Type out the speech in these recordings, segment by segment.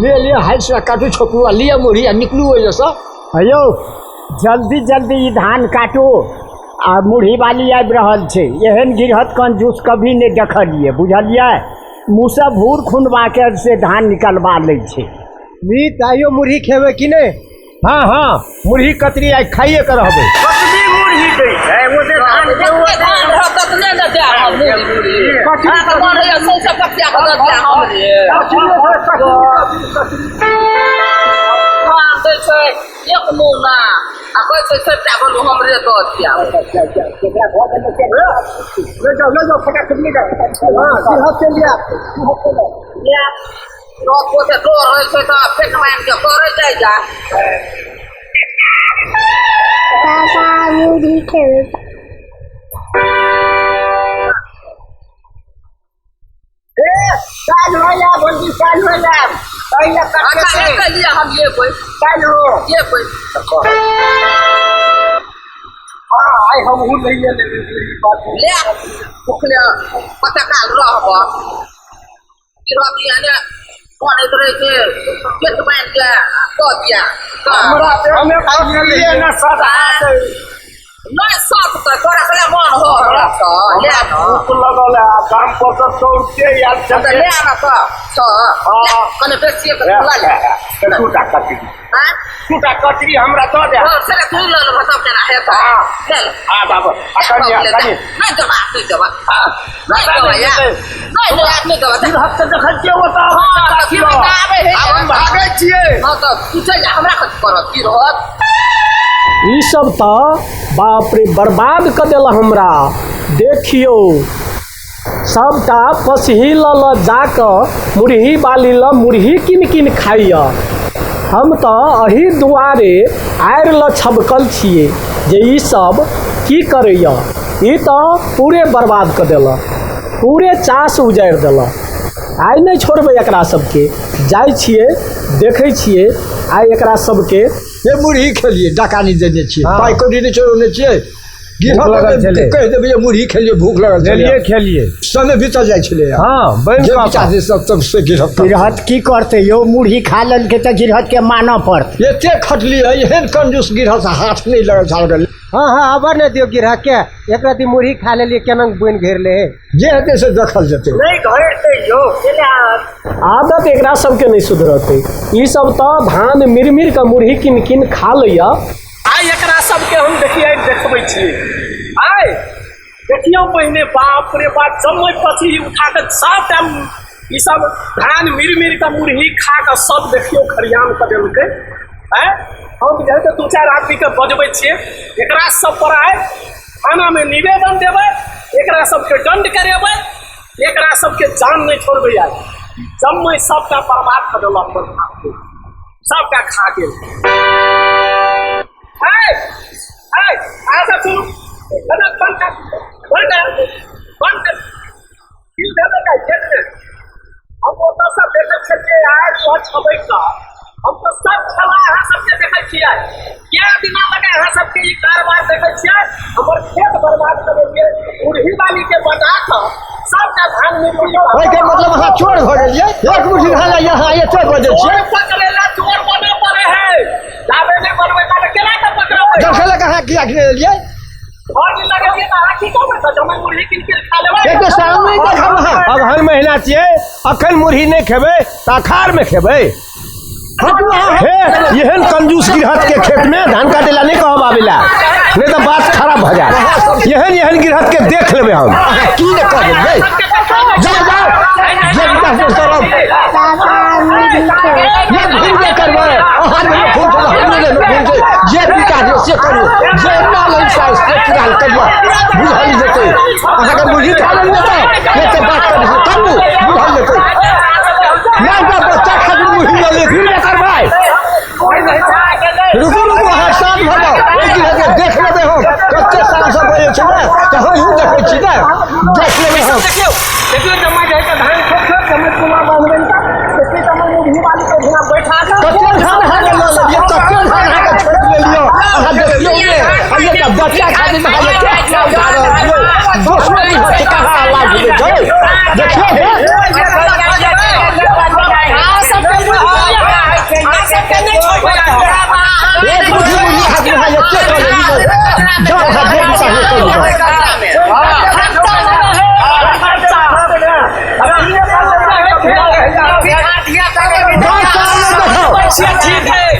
ले लिए हाल से काटू छोकू लिया मुड़ी निकलू हो जैसा अयो जल्दी जल्दी ई धान काटू आ मुढ़ी वाली आबि रहल छै एहन गिरहत कंजूस कभी नहीं देखलिए बुझलिए मुँह भूर खुनवा के से धान निकलवा ले छै मीत आइयो मुढ़ी खेबे कि नहीं हाँ हाँ मुढ़ी कतरी आई खाइए कर रहबे कतरी मुढ़ी दै छै ओते धान के ओते धान रहत त नै दे हम मुढ़ी कतरी कौन है सौसे पत्तिया के दे हम रे दै छै एक मोना आ कोइ छै सबटा बोलू हमरे दऽ दिया ले जाओ फटाफट ले जाओ हां गिरहत के लिए ले रोज ओते डोर रहै छै त फेक मान के करे जाइ जा पापा मुढ़ी खेबे काल होला बंदी काल होला पहले अच्छा के लिए हम ये कोई काल हो ये कोई हां आई हम हु नहीं ले बात ले ओखले पता काल रहबो किरतिया ने कोन इधर के खेत मान के दऽ दिया हमरा हमें काट लिए ना सदा नहीं सब तो तोरा के मन हो ले भूख लगल है काम पर तो दौड़ते यार चल ले आना तो कने बेसी के खिला ले टूटा कटरी हां टूटा कटरी हमरा दऽ दे चल तू ले लो बताओ केना है तो चल हां बाबा अकनिया कनी नहीं दबा नहीं दबा नहीं दबा यार नहीं दबा गिरहत से देखल के होता अब हम भागे छिए हां तो पूछे हमरा कत करत की रहत ई सब तो बाप रे बर्बाद कर दिल हमरा देखियो सबटा पसहिल जाकर मुरही बाली ल मुरही किन किन खाइए हम तो अही दुआरे आएर ल छबकल छिए जे ई सब की करैया ई तो पूरे बर्बाद कर दिल पूरे चास उजारि दिल आइ नहीं छोड़बै एकरा सबके जाइ छिए देखै छिए आइ एकरा सबके ये मुढ़ी खेलिए डाकानी देने छिए पाई कोडी नहीं छोड़ने छिए गिरहत कह देबे ये मुढ़ी खेलिए भूख लगल खेलिए समय बीतल जाइ छले हाँ जे सब से गिरहत की करते यो मुढ़ी खा लेल के तो गिरहत के मानऽ पड़त एते खटली है एहन कंजूस गिरहत हाथ नहीं लगल छाल हां हां अबर ने दियो गिरह के एक राती मुढ़ी खा ले लिए केना बन घेर ले जे हेते से देखल जते नहीं घेरते यो चले आदत एकरा सबके नहीं सुधरते ई सब तो धान मिरमिर का मुढ़ी किन किन खा लिया आइ एकरा सबके हम देखबै छी आइ देखियो पहिने बाप रे बाप जम्मै पछि उठा के सब टाइम ई सब धान मिरमिर का मुढ़ी खा के सब देखियो खरियान कर देलकै हैं हम जे तो दू चार आदमी के बजबै छियै एकरा सब पर आइ थाना में निवेदन देबै एकरा सबके दंड करेबै एकरा सबके जान नहीं छोड़बै यार जम्मै सबका बर्बाद कर देलक सबका खा गेल ऐसा सुनो बंद कर किल दे का खेत में हम वो तो सब देख सकते यार तो छबे का हम तो सब खला है सबके देखै छियै क्या दिना लगे है सबके ई कारोबार देखै छियै हमर खेत बर्बाद कर के मुढ़ी वाली के बता के सबका धान में ओइ के मतलब हां चोर हो गेलिए एक मुट्ठी धान यहां एते बजे छियै पकड़ेला चोर बने पड़े है जाबे ने बनवे का केना के पकड़बै देखले कहां किया गेलिए और दिन लगे के तारा की कहबै त जमै मुढ़ी किन के खा लेबै एक सामने देखब अब हर महीना छिए अखन मुढ़ी नहीं खेबै त अखाड़ में खेबै एहन कंजूस गिरहत के खेत में धान काटेला नहीं कहब आवेला नहीं तो बात खराब हो जाए एहन गिरहत के देख लेबे हम की ने कह देबै जा जे विकास करब ये भूल करबै हर में फूल हमने ले जे विकास से करू जे ना ले साइज के फिलहाल करियो बुझाई जेतै अहाँ के मुढ़ी खा ले जेतै एते बात करै तब बुझाई जेतै ना बच्चा खातिर मुढ़ी ले फिर करबै रुको हाथ साथ भरो एक देख लेबे हम कते साल से बजे छै ना त हम देखै छी ना देख लेबे हम देखियो जमा जाए का धान ठोक जमा कुआ बांधबे कते जमा मुढ़ी वाली के बिना बैठा के कते धान हां ले लियो कते धान हां के छोड़ ले लियो अहाँ देखियो ने ये का बच्चा खातिर में हां क्या दुश्मनी है कहां आवाज दे देखियो जब हजे चाहिए करिए ठीक है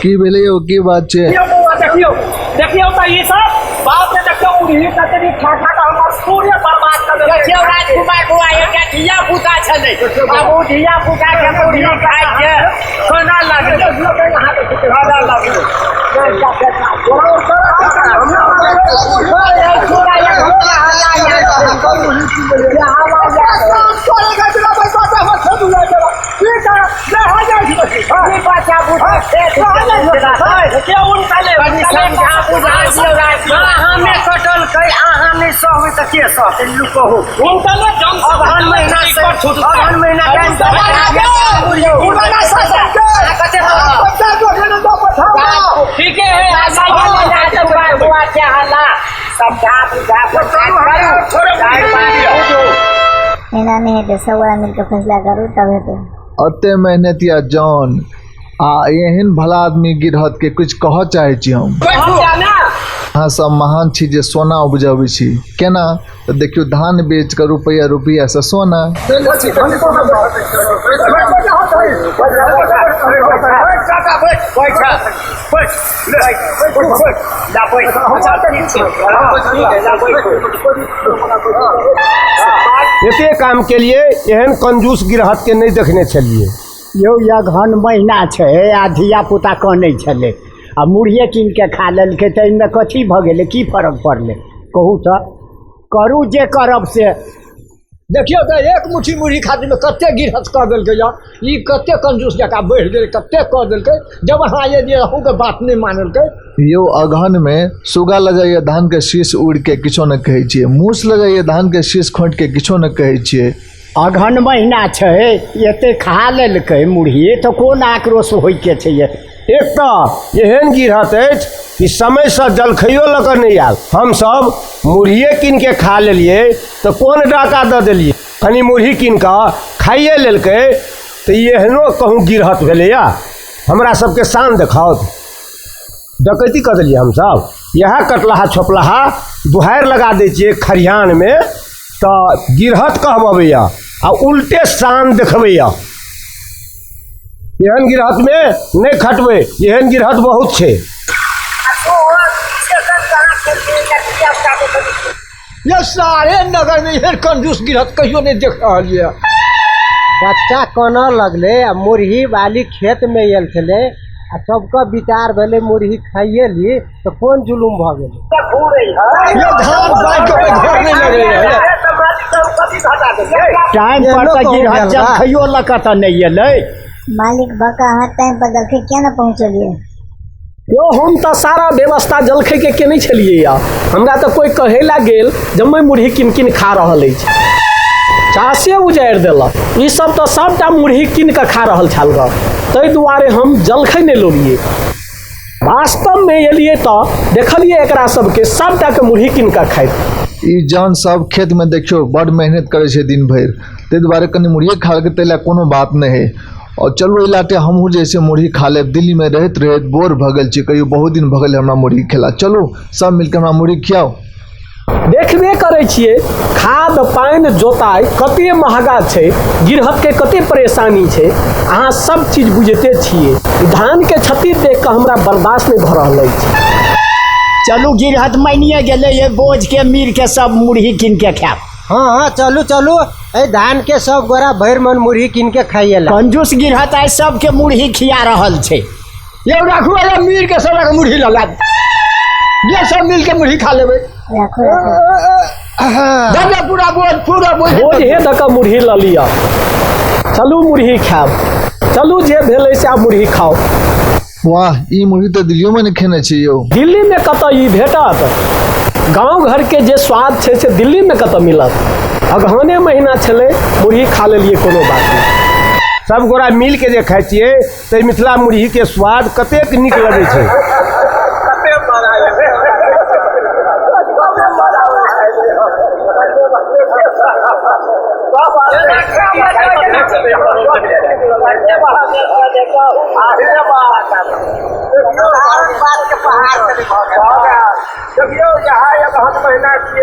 की भेलै यौ की बात छै देखियो देखियो तो ये सब बाप ने देखियो उन्हीं कतनी ठाठा का हमर सूर्य बर्बाद कर देलकै देखियो राजकुमार बुआ एक धिया पुता छले अब ओ धिया पुता के पूरी खाइ के खाना लागल खाना लागल ठीक है एना नहीं है सब वाला मिलकर फैसला करूँ तब है तो अते मेहनतिया जॉन आ एहन भला आदमी गिरहत के कुछ कह चाहे छी हम अहाँ सब महान छी जे सोना उपजाबै छी केना तो देखियो धान बेच कर रुपया रुपया से सोना एते काम के लिए एहन कंजूस गिरहत के नहीं देखने छलिए यौ अगहन महीना छै आ धिया पुता कनै छलै आ मुर्गे कीन के खा लेलकै तऽ एहिमे कथी भऽ गेलै की फर्क पड़लै कहू तऽ करू जे करब से देखियो तो एक मुट्ठी मुर्गी खातिर में कते गिरहत कर देलकै या ई कते कंजूस जका बढ़ गेलै कते कर देलकै जब अहाँ ये जे अहूँ के बात नहीं मानलकै यो अगहन में सुगा लग जाइए धान के शीश उड़ के किछो न कहै छियै मूस लग जाइए धान के शीश खोंट के किछो न कहै छियै अगहन महीना छै एते खा लेलकै मुर्गी तऽ कोन आक्रोश होइके छै एक तो एहन गिरहत अछि कि समय से जलखइयो लऽ कऽ नहीं आयल हमसब मुर्गिए कीन के खा लेलिए तो कोन डाका दऽ देलिए कनी मुर्गी कीन कऽ खाइए लेलकै तो एहनो कहूँ गिरहत भेलैया हमरा सबके शान देखाओ डकैती कर देलिए हमसब यह कटलाहा छोपलाहा दुहारि लगा दै छियै खरिहान में तो गिरहत कहबैया आ उल्टे शान देखबैया एहन गिरहत में नहीं खटबै एहन गिरहत बहुत छै ये सारे नगर में एहन कंजूस गिरहत कहियो नहीं देख रहलिए बच्चा कोना लगले आ मुर्गी वाली खेत में आयल छले आ सबका विचार भेले मुर्गी खाइए ली तो कौन जुलुम भ गेलै ये धान बाइक के घर नहीं लगे है टाइम पर तऽ गिरहत जलखइयो लऽ कऽ तऽ नहीं एलै मालिक बका हाथ टाइम पर जलखै क्या ना पहुँचलिए यो हम तो सारा व्यवस्था जलखै के केने छलिए या हमरा तो कोई कहे ला गेल जब मैं मुर्गी किन किन खा रहल अछि चासे उजारि देलक ई सब तो सबटा मुर्गी कीन के खा रहल छल ग ताहि दुआरे हम जलखै नहीं लोलिए वास्तव में एलिए तो देखलिए एकरा सबके सबटा के मुर्गी कीन के खाइत ई जौन सब खेत में देखियो बड़ मेहनत करे छै दिन भर ताहि दुआरे कनी मुर्गी खा के तैला कोनो बात नहीं है और चलो इलाटे हमहूँ जैसे मुर्गी खा लेब दिल्ली में रहत बोर भ गेल छी कहियो बहुत दिन भ गेल हमरा मुर्गी खेला चलो सब मिलकर हमरा मुर्गी खियाओ देखबे करै छियै खाद पानि जोताई कते महगा छै गिरहत के कते परेशानी छै अहाँ सब चीज बुझते छियै धान के क्षति देख के हमरा बर्दाश्त नहीं भ रहल अछि चलू गिरहत मानिए गेलै ये बोझ के मीर के सब मुर्गी कीन के खायब हाँ हाँ चलू चलू ए धान के सब गोरा भर मन मुर्गी कीन के खाइए ला कंजूस गिरहत आइ सबके मुर्गी खिया रहल छै ये राखू वाला मीर के सब मुर्गी लला ये सब मिल के मुर्गी खा लेबै रखो दादा पूरा बोझ बोझ हे धक्का मुर्गी लऽ लिअ चलू मुर्गी खायब चलू जे भेलै से आब मुर्गी खाओ वाह ई मुर्गी तो दिल्लियो में नहीं खेने छी यौ दिल्ली में कतऽ ई भेटत गाँव घर के जे स्वाद छै से दिल्ली में कतऽ मिलत अगहने महीना छलै मुर्गी खा लेलिए कोनो बात नहीं सब गोरा मिल के जे खाइ छियै तऽ मिथिला मुर्गी के स्वाद कतेक नीक लगै छै देखियो यहाँ एक हन महीना किए